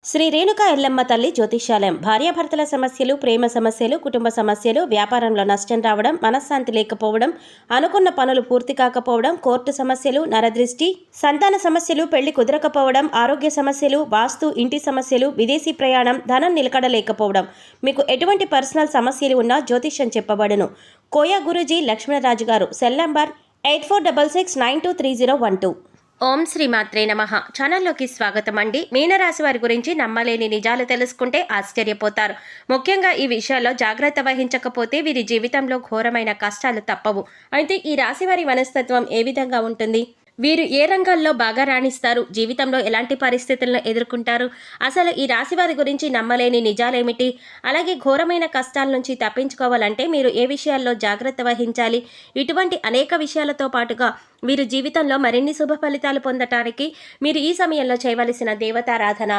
శ్రీ రేణుకా ఎల్లమ్మ తల్లి జ్యోతిష్యాలయం. భార్యాభర్తల సమస్యలు, ప్రేమ సమస్యలు, కుటుంబ సమస్యలు, వ్యాపారంలో నష్టం రావడం, మనశ్శాంతి లేకపోవడం, అనుకున్న పనులు పూర్తి కాకపోవడం, కోర్టు సమస్యలు, నరదృష్టి, సంతాన సమస్యలు, పెళ్లి కుదరకపోవడం, ఆరోగ్య సమస్యలు, వాస్తు, ఇంటి సమస్యలు, విదేశీ ప్రయాణం, ధనం నిలకడలేకపోవడం, మీకు ఎటువంటి పర్సనల్ సమస్యలు ఉన్నా జ్యోతిష్యం చెప్పబడును. కోయా గురూజీ లక్ష్మణరాజు గారు. Cell number 8466923012. ఓం శ్రీ మాత్రే నమః. ఛానల్లోకి స్వాగతం అండి. మీనరాశి వారి గురించి నమ్మలేని నిజాలు తెలుసుకుంటే ఆశ్చర్యపోతారు. ముఖ్యంగా ఈ విషయాల్లో జాగ్రత్త వహించకపోతే వీరి జీవితంలో ఘోరమైన కష్టాలు తప్పవు. అయితే ఈ రాశి వారి మనస్తత్వం ఏ విధంగా ఉంటుంది? వీరు ఏ రంగాల్లో బాగా రాణిస్తారు? జీవితంలో ఎలాంటి పరిస్థితులను ఎదుర్కొంటారు? అసలు ఈ రాశి వారి గురించి నమ్మలేని నిజాలేమిటి? అలాగే ఘోరమైన కష్టాల నుంచి తప్పించుకోవాలంటే మీరు ఏ విషయాల్లో జాగ్రత్త వహించాలి? ఇటువంటి అనేక విషయాలతో పాటుగా వీరు జీవితంలో మరిన్ని శుభ ఫలితాలు పొందటానికి మీరు ఈ సమయంలో చేయవలసిన దేవతారాధన,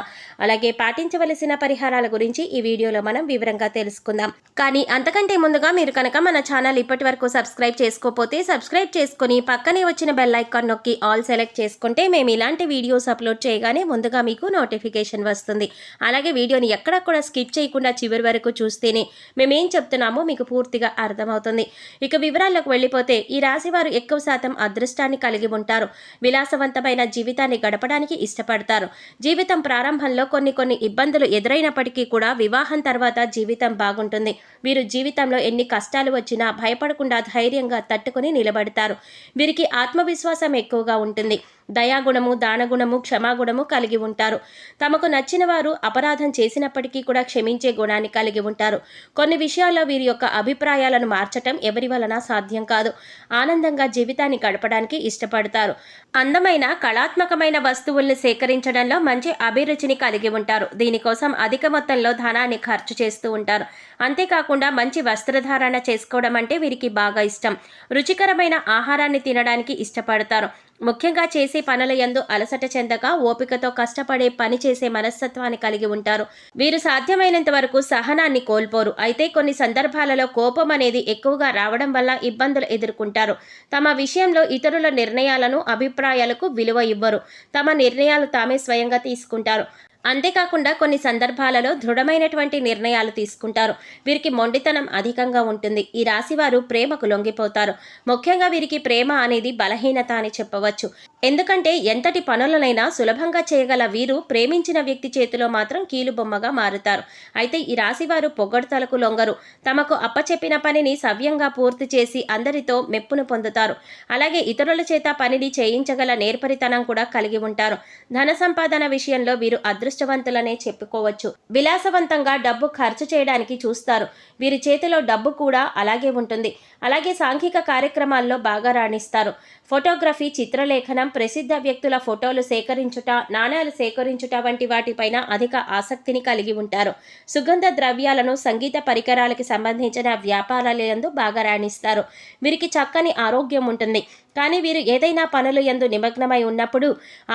అలాగే పాటించవలసిన పరిహారాల గురించి ఈ వీడియోలో మనం వివరంగా తెలుసుకుందాం. కానీ అంతకంటే ముందుగా మీరు కనుక మన ఛానల్ ఇప్పటి వరకు సబ్స్క్రైబ్ చేసుకోకపోతే సబ్స్క్రైబ్ చేసుకుని పక్కనే వచ్చిన బెల్ ఐకాన్ నొక్కి ఆల్ సెలెక్ట్ చేసుకుంటే మేము ఇలాంటి వీడియోస్ అప్లోడ్ చేయగానే ముందుగా మీకు నోటిఫికేషన్ వస్తుంది. అలాగే వీడియోని ఎక్కడా కూడా స్కిప్ చేయకుండా చివరి వరకు చూస్తేనే మేమేం చెప్తున్నామో మీకు పూర్తిగా అర్థమవుతుంది. ఇక వివరాల్లోకి వెళ్ళిపోతే ఈ రాశి వారు ఎక్కువ శాతం అదృష్టాన్ని కలిగి ఉంటారు. విలాసవంతమైన జీవితాన్ని గడపడానికి ఇష్టపడతారు. జీవితం ప్రారంభంలో కొన్ని ఇబ్బందులు ఎదురైనప్పటికీ కూడా వివాహం తర్వాత జీవితం బాగుంటుంది. వీరు జీవితంలో ఎన్ని కష్టాలు వచ్చినా భయపడకుండా ధైర్యంగా తట్టుకుని నిలబడతారు. వీరికి ఆత్మవిశ్వాసం ఎక్కువగా ఉంటుంది. దయాగుణము, దానగుణము, క్షమాగుణము కలిగి ఉంటారు. తమకు నచ్చిన వారు అపరాధం చేసినప్పటికీ కూడా క్షమించే గుణాన్ని కలిగి ఉంటారు. కొన్ని విషయాల్లో వీరి యొక్క అభిప్రాయాలను మార్చటం ఎవరి వలన సాధ్యం కాదు. ఆనందంగా జీవితాన్ని గడపడానికి ఇష్టపడతారు. అందమైన, కళాత్మకమైన వస్తువుల్ని సేకరించడంలో మంచి అభిరుచిని కలిగి ఉంటారు. దీనికోసం అధిక మొత్తంలో ధనాన్ని ఖర్చు చేస్తూ ఉంటారు. అంతేకాకుండా మంచి వస్త్రధారణ చేసుకోవడం అంటే వీరికి బాగా ఇష్టం. రుచికరమైన ఆహారాన్ని తినడానికి ఇష్టపడతారు. ముఖ్యంగా చేసే పనుల యందు అలసట చెందక ఓపికతో కష్టపడే పని చేసే మనస్తత్వాన్ని కలిగి ఉంటారు. వీరు సాధ్యమైనంత వరకు సహనాన్ని కోల్పోరు. అయితే కొన్ని సందర్భాలలో కోపం అనేది ఎక్కువగా రావడం వల్ల ఇబ్బందులు ఎదుర్కొంటారు. తమ విషయంలో ఇతరుల నిర్ణయాలను, అభిప్రాయాలకు విలువ ఇవ్వరు. తమ నిర్ణయాలు తామే స్వయంగా తీసుకుంటారు. అంతేకాకుండా కొన్ని సందర్భాలలో దృఢమైనటువంటి నిర్ణయాలు తీసుకుంటారు. వీరికి మొండితనం అధికంగా ఉంటుంది. ఈ రాశివారు ప్రేమకు లొంగిపోతారు. ముఖ్యంగా వీరికి ప్రేమ అనేది బలహీనత అని చెప్పవచ్చు. ఎందుకంటే ఎంతటి పనులనైనా సులభంగా చేయగల వీరు ప్రేమించిన వ్యక్తి చేతిలో మాత్రం కీలుబొమ్మగా మారుతారు. అయితే ఈ రాశివారు పొగడ్తలకు లొంగరు. తమకు అప్పచెప్పిన పనిని సవ్యంగా పూర్తి చేసి అందరితో మెప్పును పొందుతారు. అలాగే ఇతరుల చేత పనిని చేయించగల నేర్పరితనం కూడా కలిగి ఉంటారు. ధన సంపాదన విషయంలో వీరు అదృష్టవంతులనే చెప్పుకోవచ్చు. విలాసవంతంగా డబ్బు ఖర్చు చేయడానికి చూస్తారు. వీరి చేతిలో డబ్బు కూడా అలాగే ఉంటుంది. అలాగే సాంఘిక కార్యక్రమాల్లో బాగా రాణిస్తారు. ఫోటోగ్రఫీ, చిత్రలేఖనం, ప్రసిద్ధ వ్యక్తుల ఫోటోలు సేకరించుట, నాణ్యాలు సేకరించుట వంటి వాటిపైన అధిక ఆసక్తిని కలిగి ఉంటారు. సుగంధ ద్రవ్యాలను, సంగీత పరికరాలకు సంబంధించిన వ్యాపారాల యందు బాగా రాణిస్తారు. వీరికి చక్కని ఆరోగ్యం ఉంటుంది. కానీ వీరు ఏదైనా పనుల యందు నిమగ్నమై ఉన్నప్పుడు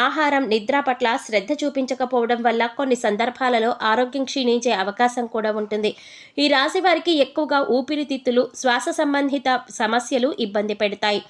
ఆహారం, నిద్ర పట్ల శ్రద్ధ చూపించకపోవడం వల్ల కొన్ని సందర్భాలలో ఆరోగ్యం క్షీణించే అవకాశం కూడా ఉంటుంది. ఈ రాశి వారికి ఎక్కువగా ఊపిరితిత్తులు, శ్వాస సంబంధిత సమస్యలు ఇబ్బంది పెడతాయి.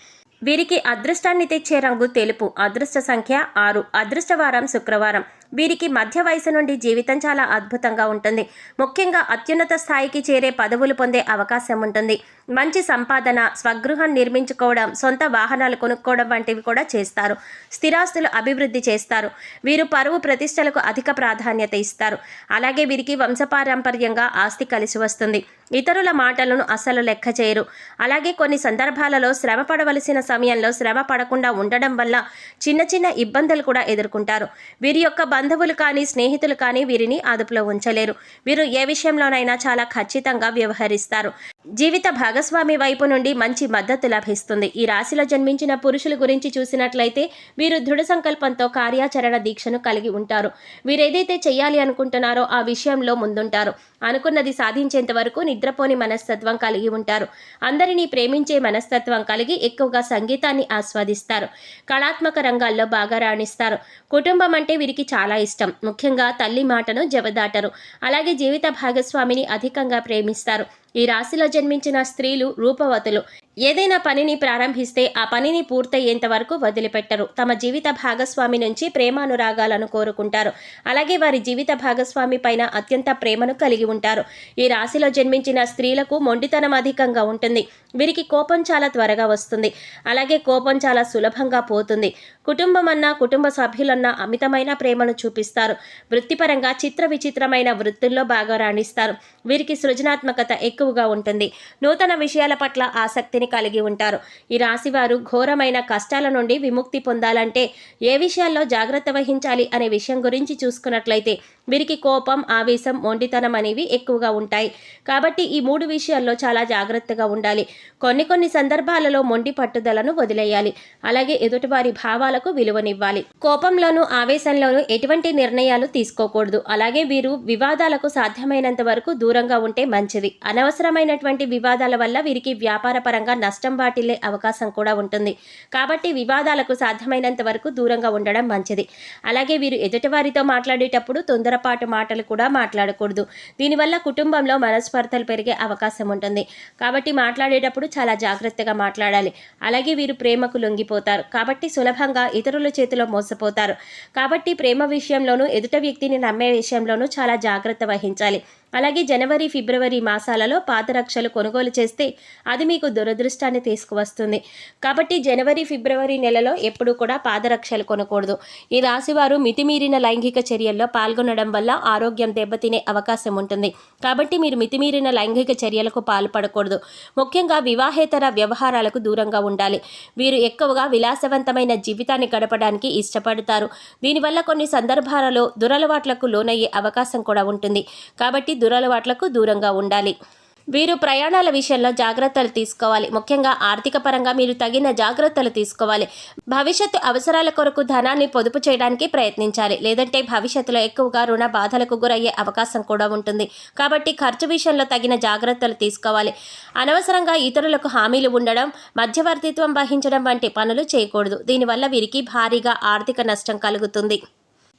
వీరికి అదృష్టాన్ని తెచ్చే రంగు తెలుపు. అదృష్ట సంఖ్య 6. అదృష్ట వారం శుక్రవారం. వీరికి మధ్య వయసు నుండి జీవితం చాలా అద్భుతంగా ఉంటుంది. ముఖ్యంగా అత్యున్నత స్థాయికి చేరే పదవులు పొందే అవకాశం ఉంటుంది. మంచి సంపాదన, స్వగృహం నిర్మించుకోవడం, సొంత వాహనాలు కొనుక్కోవడం వంటివి కూడా చేస్తారు. స్థిరాస్తులు అభివృద్ధి చేస్తారు. వీరు పరువు ప్రతిష్టలకు అధిక ప్రాధాన్యత ఇస్తారు. అలాగే వీరికి వంశపారంపర్యంగా ఆస్తి కలిసి వస్తుంది. ఇతరుల మాటలను అస్సలు లెక్క చేయరు. అలాగే కొన్ని సందర్భాలలో శ్రమ పడవలసిన సమయంలో శ్రమ పడకుండా ఉండడం వల్ల చిన్న ఇబ్బందులు కూడా ఎదుర్కొంటారు. వీరి యొక్క బంధువులు కానీ, స్నేహితులు కానీ వీరిని అదుపులో ఉంచలేరు. వీరు ఏ విషయంలోనైనా చాలా ఖచ్చితంగా వ్యవహరిస్తారు. జీవిత భాగస్వామి వైపు నుండి మంచి మద్దతు లభిస్తుంది. ఈ రాశిలో జన్మించిన పురుషుల గురించి చూసినట్లయితే వీరు దృఢ సంకల్పంతో కార్యాచరణ దీక్షను కలిగి ఉంటారు. వీరేదైతే చేయాలి అనుకుంటున్నారో ఆ విషయంలో ముందుంటారు. అనుకున్నది సాధించేంత వరకు నిద్రపోని మనస్తత్వం కలిగి ఉంటారు. అందరినీ ప్రేమించే మనస్తత్వం కలిగి ఎక్కువగా సంగీతాన్ని ఆస్వాదిస్తారు. కళాత్మక రంగాల్లో బాగా రాణిస్తారు. కుటుంబం అంటే వీరికి చాలా ఇష్టం. ముఖ్యంగా తల్లి మాటను జవదాటరు. అలాగే జీవిత భాగస్వామిని అధికంగా ప్రేమిస్తారు. ఈ రాశిలో జన్మించిన స్త్రీలు రూపవతులు. ఏదైనా పనిని ప్రారంభిస్తే ఆ పనిని పూర్తయ్యేంత వరకు వదిలిపెట్టరు. తమ జీవిత భాగస్వామి నుంచి ప్రేమానురాగాలను కోరుకుంటారు. అలాగే వారి జీవిత భాగస్వామి పైన అత్యంత ప్రేమను కలిగి ఉంటారు. ఈ రాశిలో జన్మించిన స్త్రీలకు మొండితనం అధికంగా ఉంటుంది. వీరికి కోపం చాలా త్వరగా వస్తుంది. అలాగే కోపం చాలా సులభంగా పోతుంది. కుటుంబం అన్నా కుటుంబ సభ్యులన్నా అమితమైన ప్రేమను చూపిస్తారు. వృత్తిపరంగా చిత్ర విచిత్రమైన వృత్తుల్లో బాగా రాణిస్తారు. వీరికి సృజనాత్మకత ఎక్కువగా ఉంటుంది. నూతన విషయాల పట్ల ఆసక్తిని కలిగి ఉంటారు. ఈ రాశివారు ఘోరమైన కష్టాల నుండి విముక్తి పొందాలంటే ఏ విషయాల్లో జాగ్రత్త వహించాలి అనే విషయం గురించి చూసుకున్నట్లయితే వీరికి కోపం, ఆవేశం, మొండితనం అనేవి ఎక్కువగా ఉంటాయి. కాబట్టి ఈ 3 విషయాల్లో చాలా జాగ్రత్తగా ఉండాలి. కొన్ని సందర్భాలలో మొండి పట్టుదలను వదిలేయాలి. అలాగే ఎదుటివారి భావాలకు విలువనివ్వాలి. కోపంలోనూ ఆవేశంలోనూ ఎటువంటి నిర్ణయాలు తీసుకోకూడదు. అలాగే వీరు వివాదాలకు సాధ్యమైనంత వరకు దూరంగా ఉంటే మంచిది. అనవసరమైనటువంటి వివాదాల వల్ల వీరికి వ్యాపార పరంగా నష్టం వాటిల్లే అవకాశం కూడా ఉంటుంది. కాబట్టి వివాదాలకు సాధ్యమైనంత వరకు దూరంగా ఉండడం మంచిది. అలాగే వీరు ఎదుటివారితో మాట్లాడేటప్పుడు తొందరపాటు మాటలు కూడా మాట్లాడకూడదు. దీనివల్ల కుటుంబంలో మనస్పర్ధలు పెరిగే అవకాశం ఉంటుంది. కాబట్టి మాట్లాడేటప్పుడు చాలా జాగ్రత్తగా మాట్లాడాలి. అలాగే వీరు ప్రేమకు లొంగిపోతారు. కాబట్టి సులభంగా ఇతరుల చేతిలో మోసపోతారు. కాబట్టి ప్రేమ విషయంలోనూ ఎదుట వ్యక్తిని నమ్మే విషయంలోనూ చాలా జాగ్రత్త వహించాలి. అలాగే జనవరి, ఫిబ్రవరి మాసాలలో పాదరక్షలు కొనుగోలు చేస్తే అది మీకు దురదృష్టాన్ని తీసుకువస్తుంది. కాబట్టి జనవరి, ఫిబ్రవరి నెలలో ఎప్పుడూ కూడా పాదరక్షలు కొనకూడదు. ఈ రాశివారు మితిమీరిన లైంగిక చర్యల్లో పాల్గొనడం వల్ల ఆరోగ్యం దెబ్బతినే అవకాశం ఉంటుంది. కాబట్టి మీరు మితిమీరిన లైంగిక చర్యలకు పాల్పడకూడదు. ముఖ్యంగా వివాహేతర వ్యవహారాలకు దూరంగా ఉండాలి. వీరు ఎక్కువగా విలాసవంతమైన జీవితాన్ని గడపడానికి ఇష్టపడతారు. దీనివల్ల కొన్ని సందర్భాలలో దురలవాట్లకు లోనయ్యే అవకాశం కూడా ఉంటుంది. కాబట్టి దురలవాట్లకు దూరంగా ఉండాలి. వీరు ప్రయాణాల విషయంలో జాగ్రత్తలు తీసుకోవాలి. ముఖ్యంగా ఆర్థిక పరంగా మీరు తగిన జాగ్రత్తలు తీసుకోవాలి. భవిష్యత్తు అవసరాల కొరకు ధనాన్ని పొదుపు చేయడానికి ప్రయత్నించాలి. లేదంటే భవిష్యత్తులో ఎక్కువగా రుణ బాధలకు గురయ్యే అవకాశం కూడా ఉంటుంది. కాబట్టి ఖర్చు విషయంలో తగిన జాగ్రత్తలు తీసుకోవాలి. అనవసరంగా ఇతరులకు హామీలు ఉండడం, మధ్యవర్తిత్వం వహించడం వంటి పనులు చేయకూడదు. దీనివల్ల వీరికి భారీగా ఆర్థిక నష్టం కలుగుతుంది.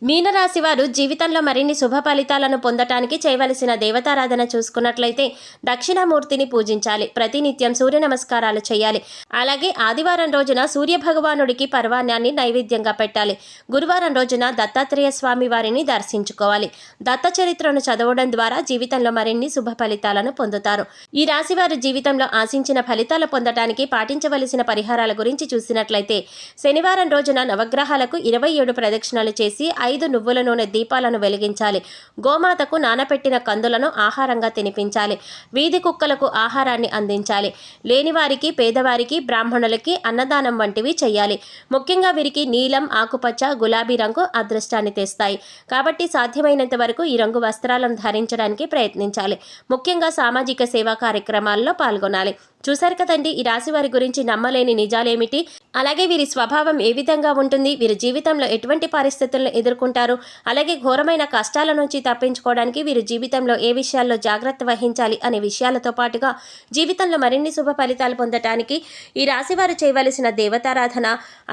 మీనరాశి వారు జీవితంలో మరిన్ని శుభ ఫలితాలను పొందటానికి చేయవలసిన దేవతారాధన చూసుకున్నట్లయితే దక్షిణామూర్తిని పూజించాలి. ప్రతినిత్యం సూర్య నమస్కారాలు చేయాలి. అలాగే ఆదివారం రోజున సూర్య భగవానుడికి పర్వాణ్యాన్ని నైవేద్యంగా పెట్టాలి. గురువారం రోజున దత్తాత్రేయ స్వామి వారిని దర్శించుకోవాలి. దత్త చరిత్రను చదవడం ద్వారా జీవితంలో మరిన్ని శుభ ఫలితాలను పొందుతారు. ఈ రాశి వారి జీవితంలో ఆశించిన ఫలితాలు పొందటానికి పాటించవలసిన పరిహారాల గురించి చూసినట్లయితే శనివారం రోజున నవగ్రహాలకు 27 ప్రదక్షిణలు చేసి 5 నువ్వుల నూనె దీపాలను వెలిగించాలి. గోమాతకు నానపెట్టిన కందులను ఆహారంగా తినిపించాలి. వీధి కుక్కలకు ఆహారాన్ని అందించాలి. లేనివారికి, పేదవారికి, బ్రాహ్మణులకి అన్నదానం వంటివి చేయాలి. ముఖ్యంగా వీరికి నీలం, ఆకుపచ్చ, గులాబీ రంగు అదృష్టాన్ని తెస్తాయి. కాబట్టి సాధ్యమైనంత వరకు ఈ రంగు వస్త్రాలను ధరించడానికి ప్రయత్నించాలి. ముఖ్యంగా సామాజిక సేవా కార్యక్రమాల్లో పాల్గొనాలి. చూశారు కదండి ఈ రాశి వారి గురించి నమ్మలేని నిజాలేమిటి, అలాగే వీరి స్వభావం ఏ విధంగా ఉంటుంది, వీరి జీవితంలో ఎటువంటి పరిస్థితులను ఎదుర్కొంటారు, అలాగే ఘోరమైన కష్టాల నుంచి తప్పించుకోవడానికి వీరు జీవితంలో ఏ విషయాల్లో జాగ్రత్త వహించాలి అనే విషయాలతో పాటుగా జీవితంలో మరిన్ని శుభ ఫలితాలు పొందటానికి ఈ రాశి వారు చేయవలసిన దేవతారాధన,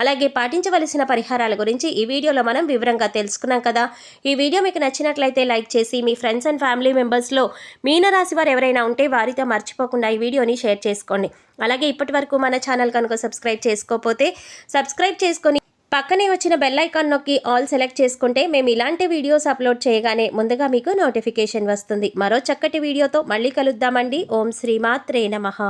అలాగే పాటించవలసిన పరిహారాల గురించి ఈ వీడియోలో మనం వివరంగా తెలుసుకున్నాం కదా. ఈ వీడియో మీకు నచ్చినట్లయితే లైక్ చేసి మీ ఫ్రెండ్స్ అండ్ ఫ్యామిలీ మెంబర్స్లో మీనరాశి వారు ఎవరైనా ఉంటే వారితో మర్చిపోకుండా ఈ వీడియోని షేర్ చేసుకోండి. అలాగే ఇప్పటి వరకు మన ఛానల్ కనుక సబ్స్క్రైబ్ చేసుకోకపోతే సబ్స్క్రైబ్ చేసుకొని పక్కనే వచ్చిన బెల్ ఐకాన్ నొక్కి ఆల్ సెలెక్ట్ చేసుకుంటే మేము ఇలాంటి వీడియోస్ అప్లోడ్ చేయగానే ముందుగా మీకు నోటిఫికేషన్ వస్తుంది. మరో చక్కటి వీడియోతో మళ్ళీ కలుద్దామండి. ఓం శ్రీమాత్రే నమః.